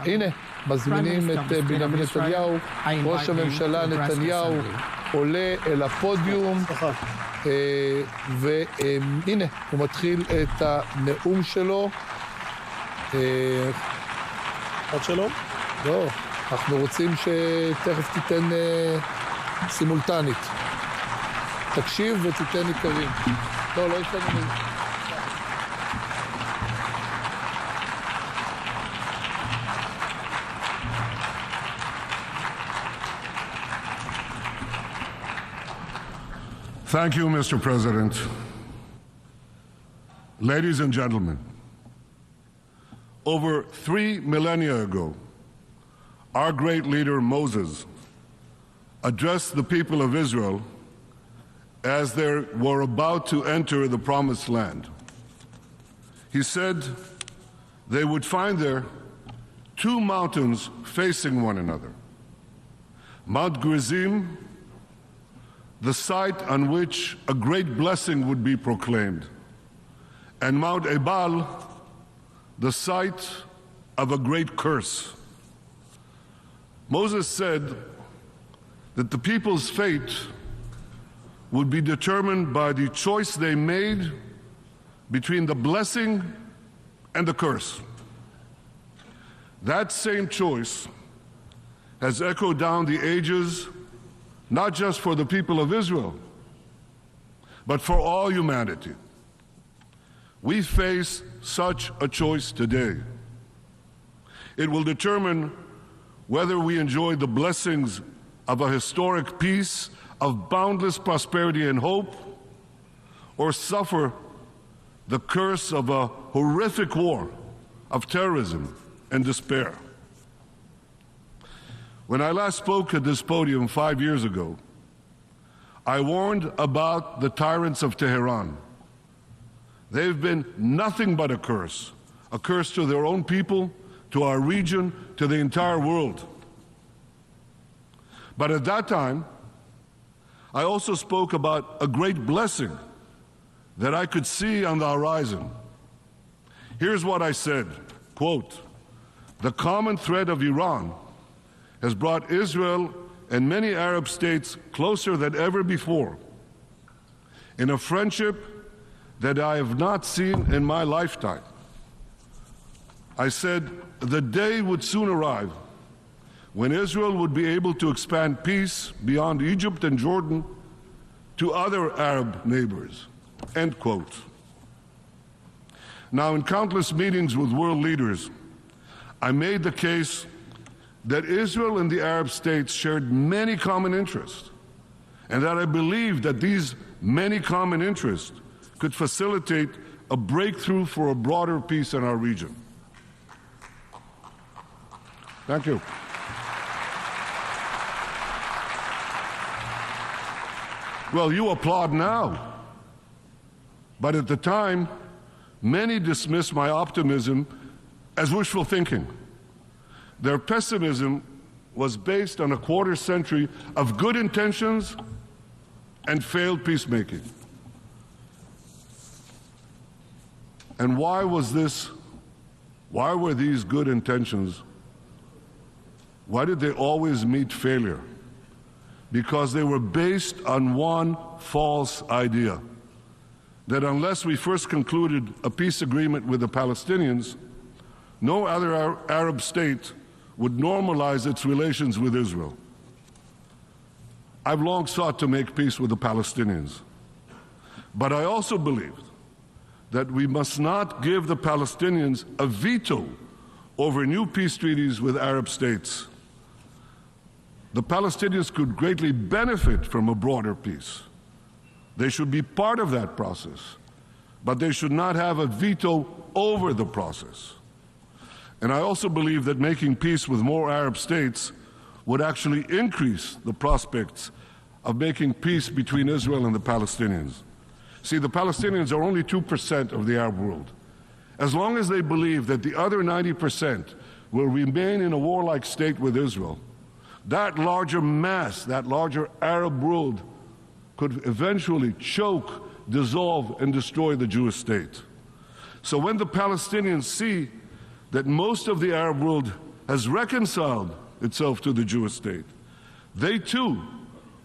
הנה, מזמינים את בנימין נתניהו, ראש הממשלה נתניהו עולה אל הפודיום, והנה, הוא מתחיל את הנאום שלו. עוד שלום? לא, אנחנו רוצים שתכף תיתן סימולטנית. תקשיב ותיתן עיקרים. לא, לא יש לנו... Thank you, Mr. President. Ladies and gentlemen, over 3 millennia ago, our great leader Moses addressed the people of Israel as they were about to enter the Promised Land. He said they would find there 2 mountains facing one another, Mount Gerizim, the site on which a great blessing would be proclaimed, and Mount Ebal, the site of a great curse. Moses said that the people's fate would be determined by the choice they made between the blessing and the curse. That same choice has echoed down the ages, not just for the people of Israel, but for all humanity. We face such a choice today. It will determine whether we enjoy the blessings of a historic peace, of boundless prosperity and hope, or suffer the curse of a horrific war, of terrorism and despair. When I last spoke at this podium 5 years ago, I warned about the tyrants of Tehran. They've been nothing but a curse to their own people, to our region, to the entire world. But at that time, I also spoke about a great blessing that I could see on the horizon. Here's what I said, quote, "The common thread of Iran has brought Israel and many Arab states closer than ever before in a friendship that I have not seen in my lifetime." I said the day would soon arrive when Israel would be able to expand peace beyond Egypt and Jordan to other Arab neighbors, end quote. Now, in countless meetings with world leaders, I made the case that Israel and the Arab states shared many common interests, and that I believed that these many common interests could facilitate a breakthrough for a broader peace in our region. Thank you. Well, you applaud now, but at the time, many dismissed my optimism as wishful thinking. Their pessimism was based on a quarter century of good intentions and failed peacemaking. And why was this? Why were these good intentions? Why did they always meet failure? Because they were based on one false idea, that unless we first concluded a peace agreement with the Palestinians, no other Arab state would normalize its relations with Israel. I've long sought to make peace with the Palestinians, but I also believed that we must not give the Palestinians a veto over new peace treaties with Arab states. The Palestinians could greatly benefit from a broader peace. They should be part of that process, but they should not have a veto over the process. And I also believe that making peace with more Arab states would actually increase the prospects of making peace between Israel and the Palestinians. See, the Palestinians are only 2% of the Arab world. As long as they believe that the other 90% will remain in a warlike state with Israel, that larger mass, that larger Arab world could eventually choke, dissolve, and destroy the Jewish state. So when the Palestinians see that most of the Arab world has reconciled itself to the Jewish state, they too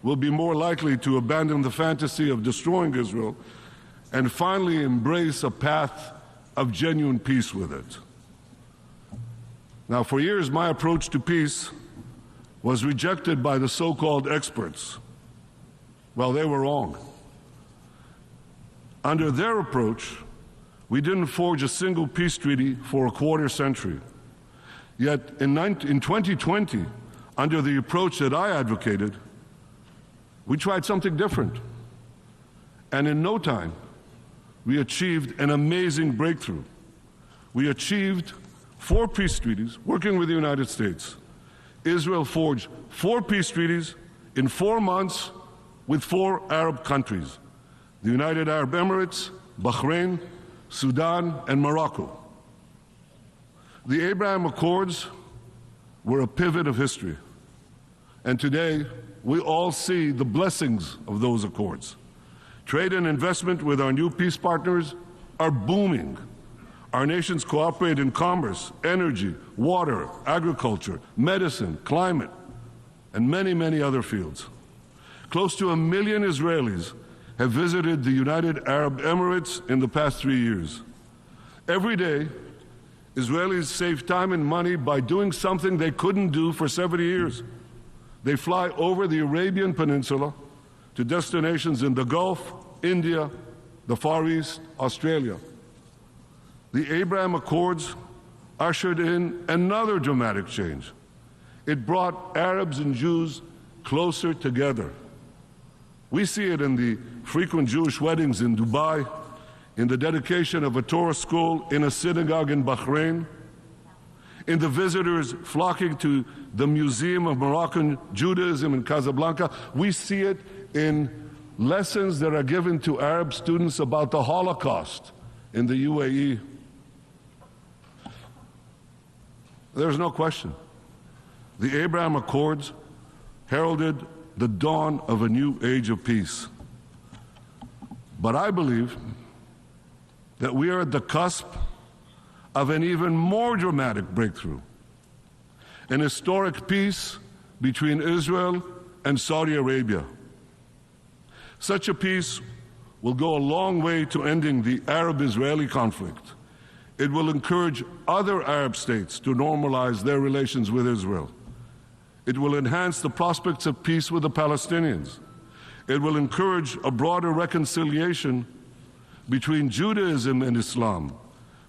will be more likely to abandon the fantasy of destroying Israel and finally embrace a path of genuine peace with it. Now, for years, my approach to peace was rejected by the so-called experts. Well, they were wrong. Under their approach, we didn't forge a single peace treaty for a quarter century. Yet in 2020, under the approach that I advocated, we tried something different. And in no time, we achieved an amazing breakthrough. We achieved 4 peace treaties working with the United States. Israel forged 4 peace treaties in 4 months with 4 Arab countries: the United Arab Emirates, Bahrain, Sudan, and Morocco. The Abraham Accords were a pivot of history. And today, we all see the blessings of those accords. Trade and investment with our new peace partners are booming. Our nations cooperate in commerce, energy, water, agriculture, medicine, climate, and many, many other fields. Close to 1 million Israelis have visited the United Arab Emirates in the past 3 years. Every day, Israelis save time and money by doing something they couldn't do for 70 years. They fly over the Arabian Peninsula to destinations in the Gulf, India, the Far East, Australia. The Abraham Accords ushered in another dramatic change. It brought Arabs and Jews closer together. We see it in the frequent Jewish weddings in Dubai, in the dedication of a Torah school in a synagogue in Bahrain, in the visitors flocking to the Museum of Moroccan Judaism in Casablanca. We see it in lessons that are given to Arab students about the Holocaust in the UAE. There's no question. The Abraham Accords heralded the dawn of a new age of peace. But I believe that we are at the cusp of an even more dramatic breakthrough, an historic peace between Israel and Saudi Arabia. Such a peace will go a long way to ending the Arab-Israeli conflict. It will encourage other Arab states to normalize their relations with Israel. It will enhance the prospects of peace with the Palestinians. It will encourage a broader reconciliation between Judaism and Islam,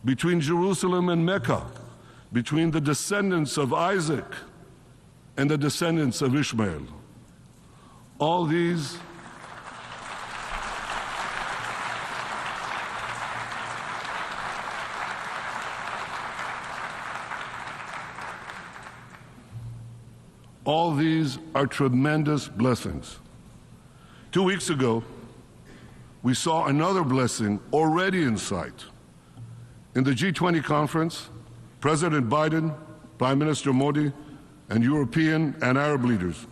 between Jerusalem and Mecca, between the descendants of Isaac and the descendants of Ishmael. All these are tremendous blessings. 2 weeks ago, we saw another blessing already in sight. In the G20 conference, President Biden, Prime Minister Modi, and European and Arab leaders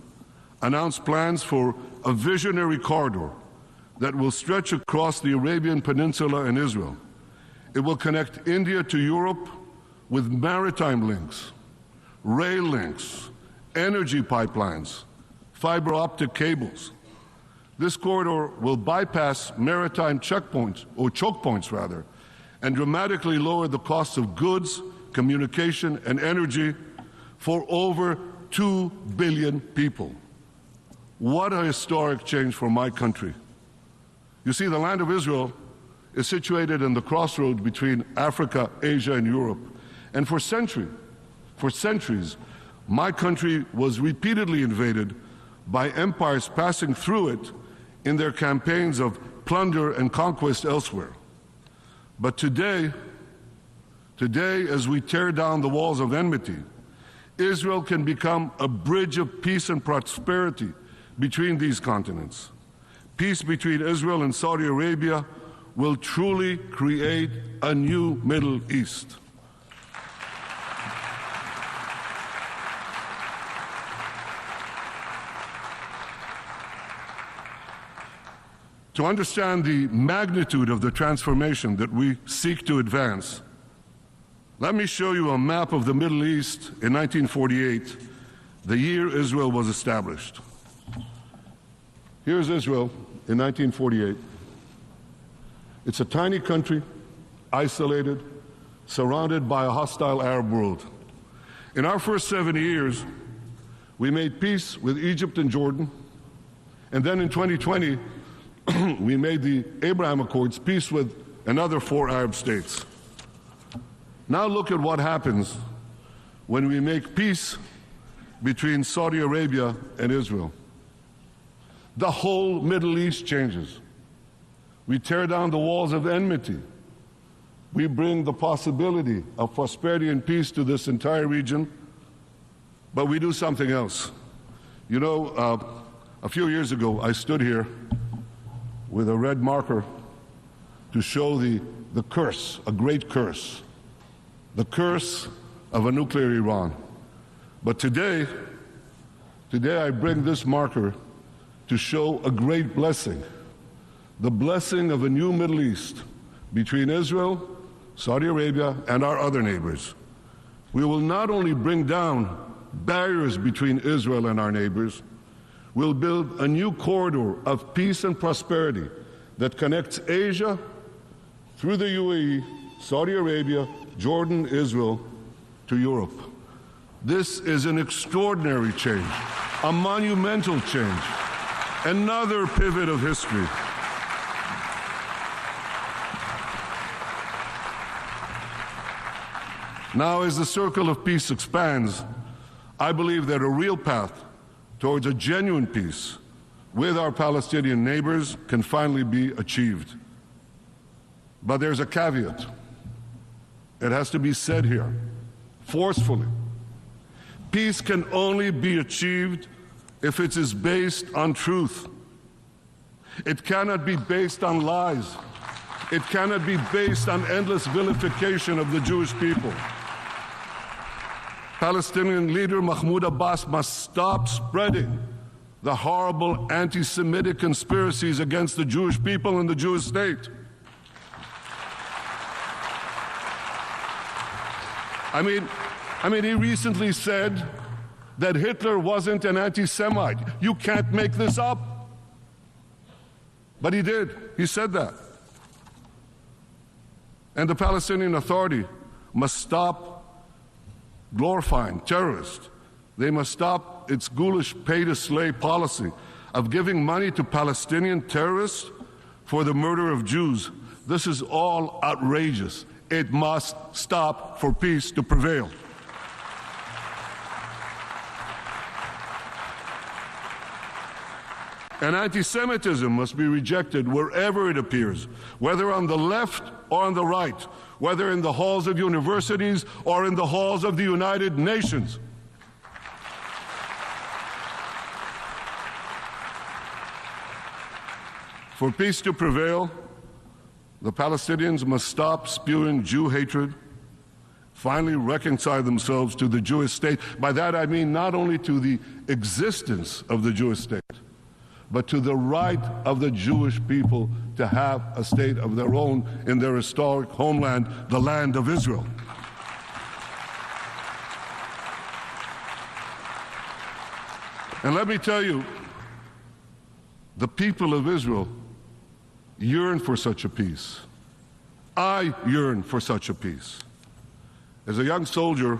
announced plans for a visionary corridor that will stretch across the Arabian Peninsula and Israel. It will connect India to Europe with maritime links, rail links, energy pipelines, fiber optic cables. This corridor will bypass maritime checkpoints, or choke points rather, and dramatically lower the cost of goods, communication, and energy for over 2 billion people. What a historic change for my country. You see, the land of Israel is situated in the crossroads between Africa, Asia, and Europe. And for centuries, my country was repeatedly invaded by empires passing through it in their campaigns of plunder and conquest elsewhere. But today, as we tear down the walls of enmity, Israel can become a bridge of peace and prosperity between these continents. Peace between Israel and Saudi Arabia will truly create a new Middle East. To understand the magnitude of the transformation that we seek to advance, Let me show you a map of the Middle East in 1948, the year Israel was established. Here's Israel in 1948. It's a tiny country, isolated, surrounded by a hostile Arab world. In our first 70 years, we made peace with Egypt and Jordan, and then in 2020, we made the Abraham Accords, peace with another 4 Arab states. Now look at what happens when we make peace between Saudi Arabia and Israel. The whole Middle East changes. We tear down the walls of enmity. We bring the possibility of prosperity and peace to this entire region, but we do something else. You know, a few years ago, I stood here with a red marker to show the curse, a great curse, the curse of a nuclear Iran. But today I bring this marker to show a great blessing, the blessing of a new Middle East between Israel, Saudi Arabia, and our other neighbors. We will not only bring down barriers between Israel and our neighbors, we'll build a new corridor of peace and prosperity that connects Asia through the UAE, Saudi Arabia, Jordan, Israel, to Europe. This is an extraordinary change, a monumental change, another pivot of history. Now, as the circle of peace expands, I believe that a real path towards a genuine peace with our Palestinian neighbors can finally be achieved. But there's a caveat. It has to be said here, forcefully. Peace can only be achieved if it is based on truth. It cannot be based on lies. It cannot be based on endless vilification of the Jewish people. Palestinian leader Mahmoud Abbas must stop spreading the horrible anti-Semitic conspiracies against the Jewish people and the Jewish state. I mean, he recently said that Hitler wasn't an anti-Semite. You can't make this up. But he did. He said that. And the Palestinian Authority must stop glorifying terrorists. They must stop its ghoulish pay-to-slay policy of giving money to Palestinian terrorists for the murder of Jews. This is all outrageous. It must stop for peace to prevail. And anti-Semitism must be rejected wherever it appears, whether on the left or on the right, whether in the halls of universities or in the halls of the United Nations. For peace to prevail, the Palestinians must stop spewing Jew hatred, finally reconcile themselves to the Jewish state. By that I mean not only to the existence of the Jewish state, but to the right of the Jewish people to have a state of their own in their historic homeland, the land of Israel. And let me tell you, the people of Israel yearn for such a peace. I yearn for such a peace. As a young soldier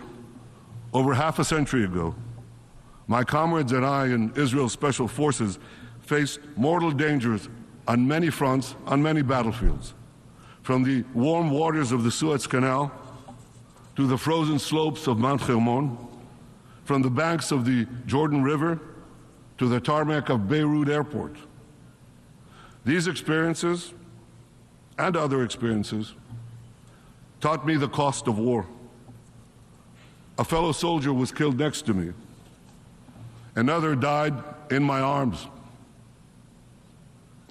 over half a century ago, my comrades and I in Israel's Special Forces faced mortal dangers on many fronts, on many battlefields, from the warm waters of the Suez Canal to the frozen slopes of Mount Hermon, from the banks of the Jordan River to the tarmac of Beirut Airport. These experiences and other experiences taught me the cost of war. A fellow soldier was killed next to me. Another died in my arms.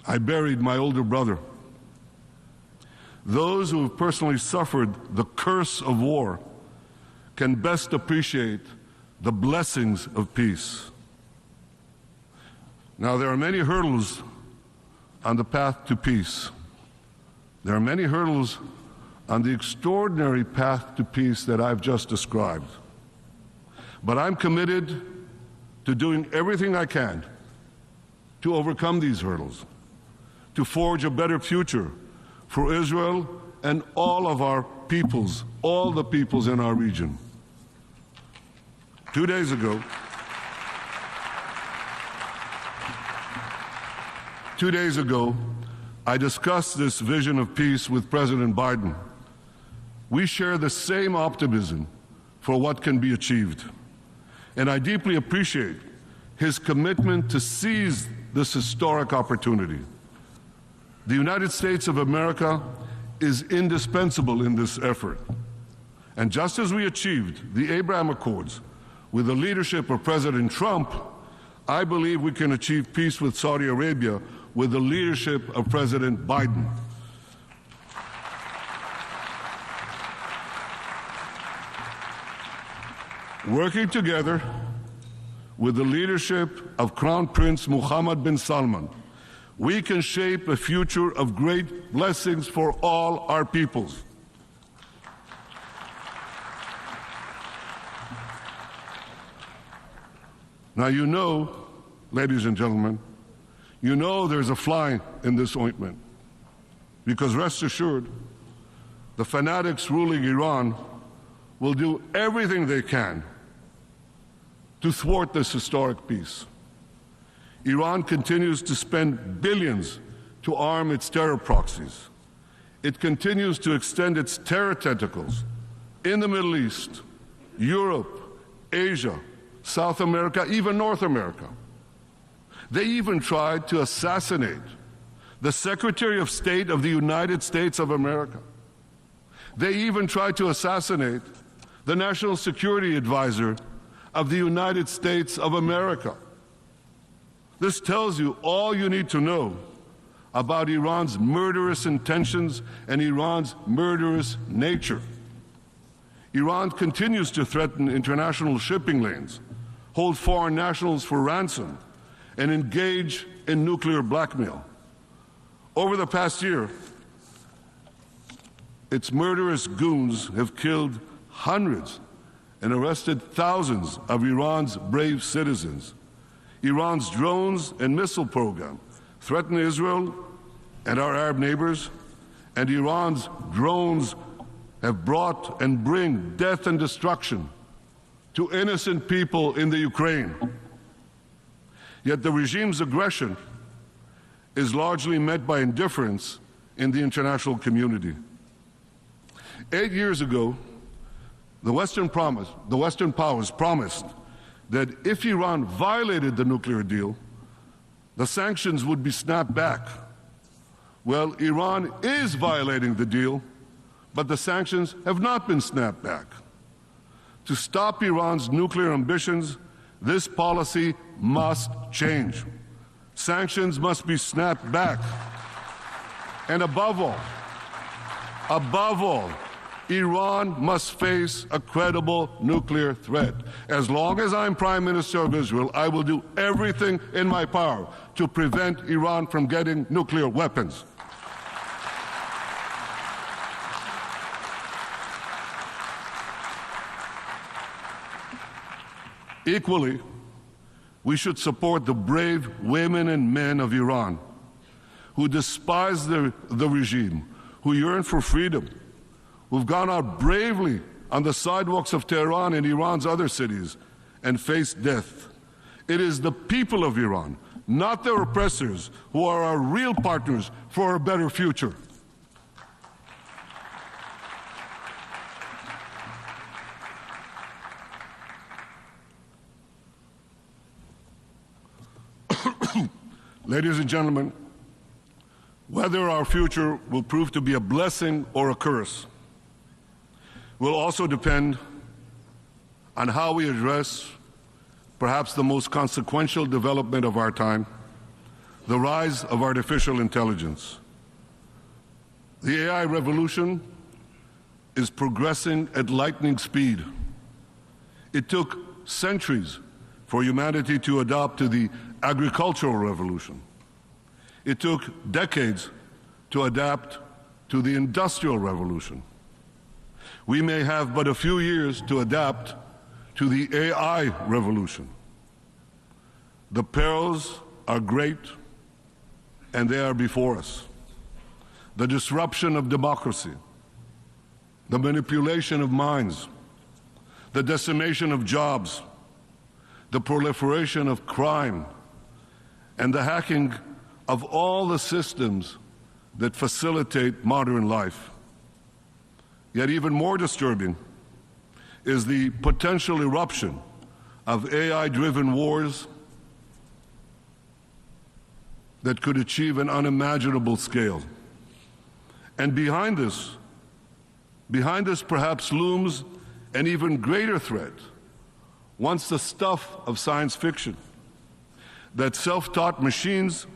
I buried my older brother. Those who have personally suffered the curse of war can best appreciate the blessings of peace. Now, there are many hurdles on the path to peace. There are many hurdles on the extraordinary path to peace that I've just described. But I'm committed to doing everything I can to overcome these hurdles, to forge a better future for Israel and all of our peoples, all the peoples in our region. 2 days ago, I discussed this vision of peace with President Biden. We share the same optimism for what can be achieved. And I deeply appreciate his commitment to seize this historic opportunity. The United States of America is indispensable in this effort. And just as we achieved the Abraham Accords with the leadership of President Trump, I believe we can achieve peace with Saudi Arabia with the leadership of President Biden. Working together with the leadership of Crown Prince Mohammed bin Salman, we can shape a future of great blessings for all our peoples. Now, you know, ladies and gentlemen, you know there's a fly in this ointment, because rest assured, the fanatics ruling Iran will do everything they can to thwart this historic peace. Iran continues to spend billions to arm its terror proxies. It continues to extend its terror tentacles in the Middle East, Europe, Asia, South America, even North America. They even tried to assassinate the Secretary of State of the United States of America. They even tried to assassinate the National Security Advisor of the United States of America. This tells you all you need to know about Iran's murderous intentions and Iran's murderous nature. Iran continues to threaten international shipping lanes, hold foreign nationals for ransom, and engage in nuclear blackmail. Over the past year, its murderous goons have killed hundreds and arrested thousands of Iran's brave citizens. Iran's drones and missile program threaten Israel and our Arab neighbors, and Iran's drones have brought and bring death and destruction to innocent people in the Ukraine. Yet the regime's aggression is largely met by indifference in the international community. 8 years ago, the Western powers promised that if Iran violated the nuclear deal, the sanctions would be snapped back. Well, Iran is violating the deal, but the sanctions have not been snapped back. To stop Iran's nuclear ambitions, this policy must change. Sanctions must be snapped back. And above all, Iran must face a credible nuclear threat. As long as I'm Prime Minister of Israel, I will do everything in my power to prevent Iran from getting nuclear weapons. Equally, we should support the brave women and men of Iran who despise the regime, who yearn for freedom, who've gone out bravely on the sidewalks of Tehran and Iran's other cities and faced death. It is the people of Iran, not their oppressors, who are our real partners for a better future. Ladies and gentlemen, whether our future will prove to be a blessing or a curse will also depend on how we address perhaps the most consequential development of our time, the rise of artificial intelligence. The AI revolution is progressing at lightning speed. It took centuries for humanity to adapt to the agricultural revolution. It took decades to adapt to the industrial revolution. we may have but a few years to adapt to the AI revolution. The perils are great, and they are before us. The disruption of democracy, the manipulation of minds, the decimation of jobs, the proliferation of crime, and the hacking of all the systems that facilitate modern life. Yet even more disturbing is the potential eruption of AI-driven wars that could achieve an unimaginable scale. And behind this perhaps looms an even greater threat, once the stuff of science fiction, that self-taught machines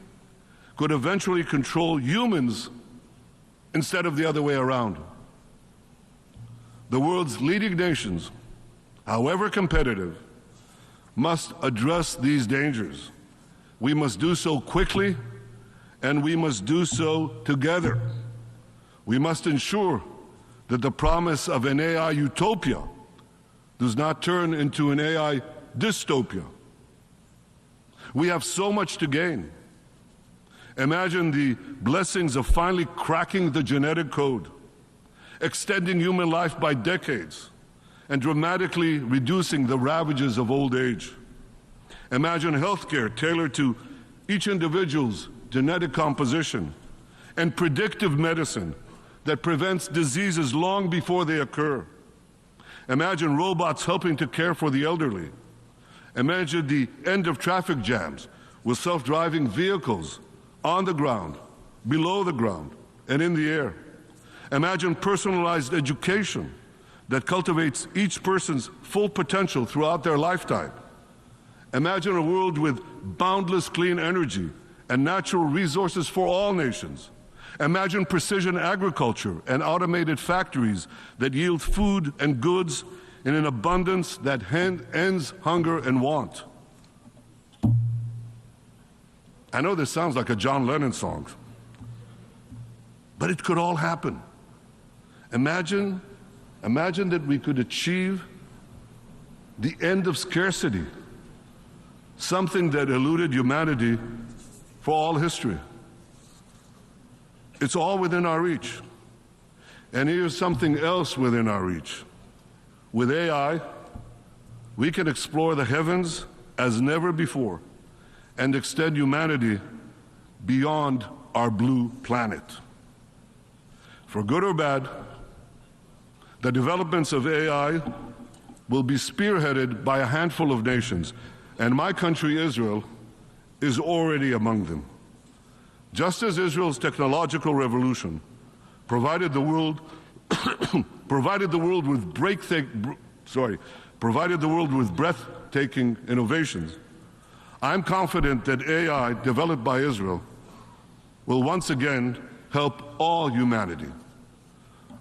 could eventually control humans instead of the other way around. The world's leading nations, however competitive, must address these dangers. We must do so quickly, and we must do so together. We must ensure that the promise of an AI utopia does not turn into an AI dystopia. We have so much to gain. Imagine the blessings of finally cracking the genetic code, extending human life by decades, and dramatically reducing the ravages of old age. Imagine healthcare tailored to each individual's genetic composition, and predictive medicine that prevents diseases long before they occur. Imagine robots helping to care for the elderly. Imagine the end of traffic jams with self-driving vehicles on the ground, below the ground, and in the air. Imagine personalized education that cultivates each person's full potential throughout their lifetime. Imagine a world with boundless clean energy and natural resources for all nations. Imagine precision agriculture and automated factories that yield food and goods in an abundance that ends hunger and want. I know this sounds like a John Lennon song, but it could all happen. Imagine that we could achieve the end of scarcity, something that eluded humanity for all history. It's all within our reach. And here's something else within our reach. With AI, we can explore the heavens as never before and extend humanity beyond our blue planet. For good or bad, the developments of AI will be spearheaded by a handful of nations, and my country, Israel, is already among them. Just as Israel's technological revolution provided the world with breathtaking innovations, I'm confident that AI developed by Israel will once again help all humanity.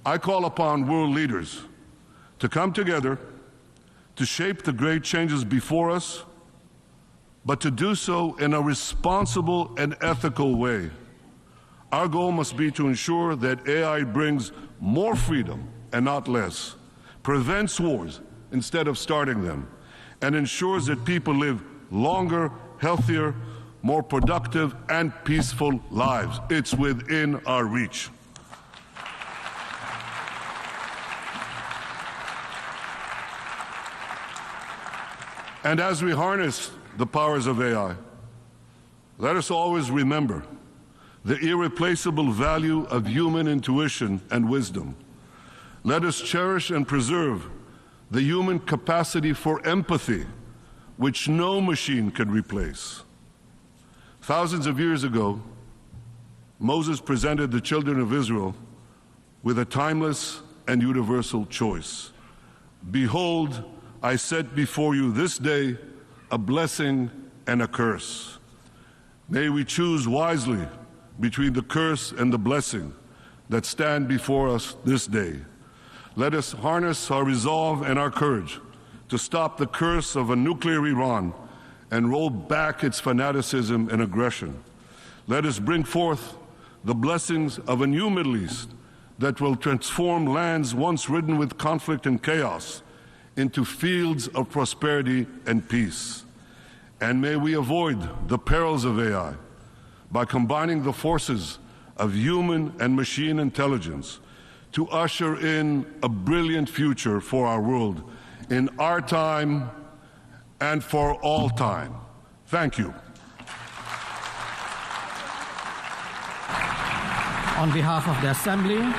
I call upon world leaders to come together to shape the great changes before us, but to do so in a responsible and ethical way. Our goal must be to ensure that AI brings more freedom and not less, prevents wars instead of starting them, and ensures that people live longer, healthier, more productive, and peaceful lives. It's within our reach. And as we harness the powers of AI, let us always remember the irreplaceable value of human intuition and wisdom. Let us cherish and preserve the human capacity for empathy, which no machine can replace. Thousands of years ago, Moses presented the children of Israel with a timeless and universal choice. Behold, I set before you this day a blessing and a curse. May we choose wisely between the curse and the blessing that stand before us this day. Let us harness our resolve and our courage to stop the curse of a nuclear Iran and roll back its fanaticism and aggression. Let us bring forth the blessings of a new Middle East that will transform lands once ridden with conflict and chaos into fields of prosperity and peace. And may we avoid the perils of AI by combining the forces of human and machine intelligence to usher in a brilliant future for our world in our time and for all time. Thank you. On behalf of the Assembly,